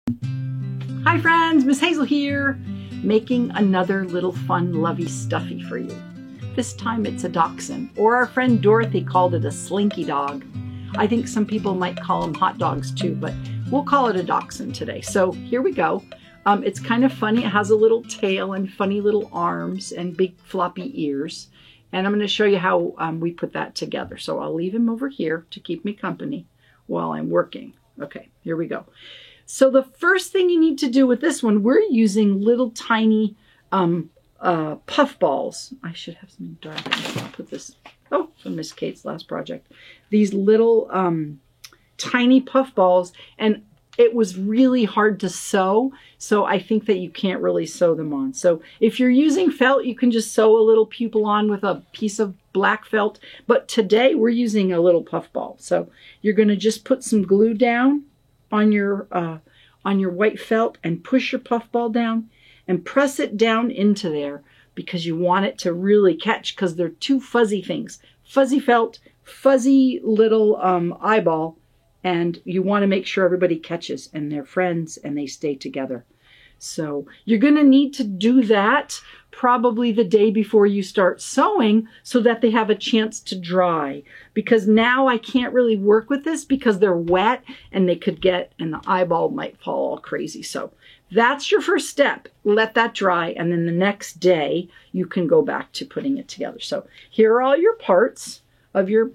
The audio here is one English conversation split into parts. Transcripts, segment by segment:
Hi friends, Miss Hazel here, making another little fun lovey stuffy for you. This time it's a dachshund, or our friend Dorothy called it a slinky dog. I think some people might call them hot dogs too, but we'll call it a dachshund today. So here we go. It's kind of funny. It has a little tail and funny little arms and big floppy ears. And I'm going to show you how we put that together. So I'll leave him over here to keep me company while I'm working. Okay, here we go. So the first thing you need to do with this one, we're using little tiny puff balls. I should have some dark. I'll put this, from Miss Kate's last project. These little tiny puff balls, and it was really hard to sew, so I think that you can't really sew them on. So if you're using felt, you can just sew a little pupil on with a piece of black felt, but today we're using a little puff ball. So you're going to just put some glue down on your white felt and push your puff ball down and press it down into there because you want it to really catch, because they're two fuzzy things. Fuzzy felt, fuzzy little eyeball, and you want to make sure everybody catches and they're friends and they stay together. So you're going to need to do that probably the day before you start sewing so that they have a chance to dry, because now I can't really work with this because they're wet and they could get, and the eyeball might fall all crazy. So that's your first step. Let that dry, and then the next day you can go back to putting it together. So here are all your parts of your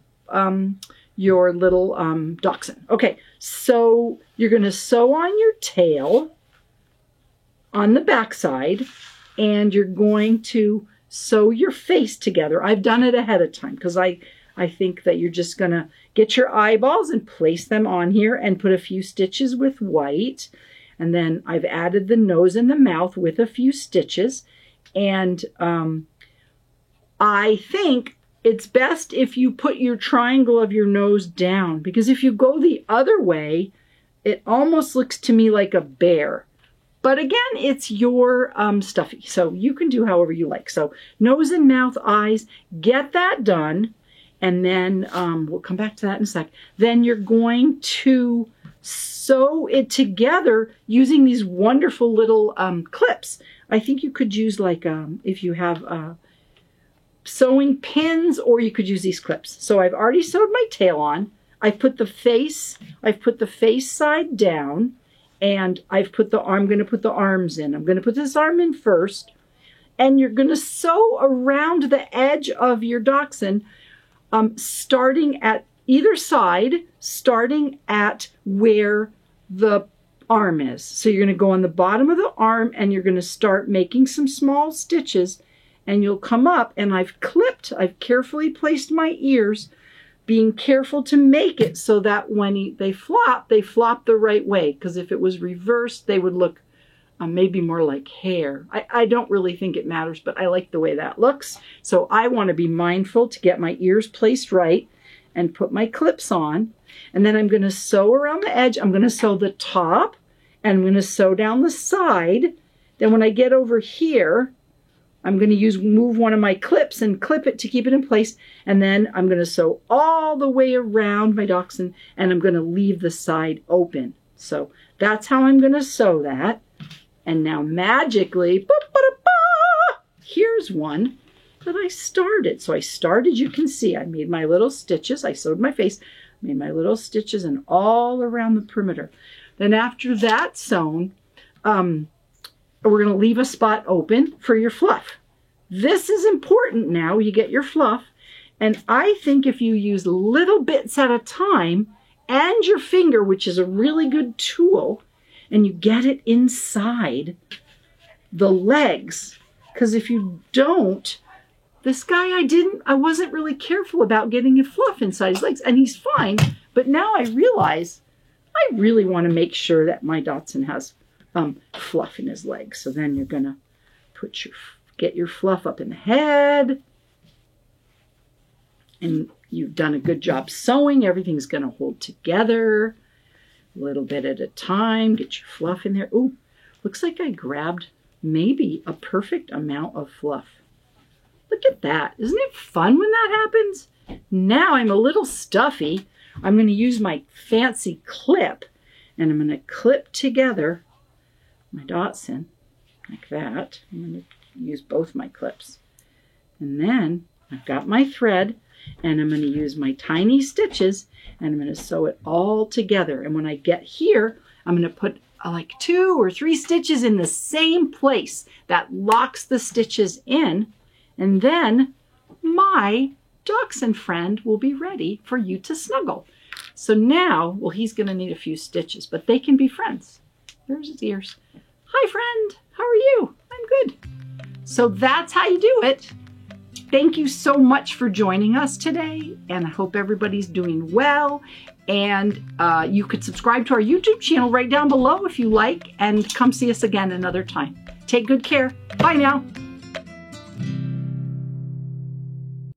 little dachshund. Okay, so you're going to sew on your tail on the back side, and you're going to sew your face together. I've done it ahead of time because I think that you're just going to get your eyeballs and place them on here and put a few stitches with white. And then I've added the nose and the mouth with a few stitches. And I think it's best if you put your triangle of your nose down, because if you go the other way, it almost looks to me like a bear. But again, it's your stuffy, so you can do however you like. So nose and mouth, eyes, get that done. And then we'll come back to that in a sec. Then you're going to sew it together using these wonderful little clips. I think you could use like, if you have sewing pins, or you could use these clips. So I've already sewed my tail on. I've put the face side down. And I'm going to put the arms in. I'm going to put this arm in first. And you're going to sew around the edge of your dachshund, starting at either side, starting at where the arm is. So you're going to go on the bottom of the arm, and you're going to start making some small stitches. And you'll come up, and I've carefully placed my ears, being careful to make it so that when they flop the right way. Because if it was reversed, they would look maybe more like hair. I don't really think it matters, but I like the way that looks. So I want to be mindful to get my ears placed right and put my clips on. And then I'm going to sew around the edge. I'm going to sew the top, and I'm going to sew down the side. Then when I get over here, I'm going to move one of my clips and clip it to keep it in place. And then I'm going to sew all the way around my dachshund, and I'm going to leave the side open. So that's how I'm going to sew that. And now magically, here's one that I started. So I started, you can see, I made my little stitches. I sewed my face, made my little stitches, and all around the perimeter. Then after that's sewn, we're going to leave a spot open for your fluff. This is important now. You get your fluff. And I think if you use little bits at a time and your finger, which is a really good tool, and you get it inside the legs, because if you don't, this guy, I wasn't really careful about getting your fluff inside his legs, and he's fine. But now I realize I really want to make sure that my dachshund has fluff in his legs. So then you're gonna get your fluff up in the head, and you've done a good job sewing. Everything's gonna hold together a little bit at a time. Get your fluff in there. Ooh, looks like I grabbed maybe a perfect amount of fluff. Look at that. Isn't it fun when that happens? Now I'm a little stuffy. I'm going to use my fancy clip, And I'm going to clip together my Dotson like that. I'm going to use both my clips. And then I've got my thread, and I'm going to use my tiny stitches, and I'm going to sew it all together. And when I get here, I'm going to put like 2 or 3 stitches in the same place. That locks the stitches in, and then my dachshund friend will be ready for you to snuggle. So now, well, he's going to need a few stitches, but they can be friends. There's his ears. Hi, friend. How are you? I'm good. So that's how you do it. Thank you so much for joining us today, and I hope everybody's doing well. And you could subscribe to our YouTube channel right down below if you like, and come see us again another time. Take good care. Bye now.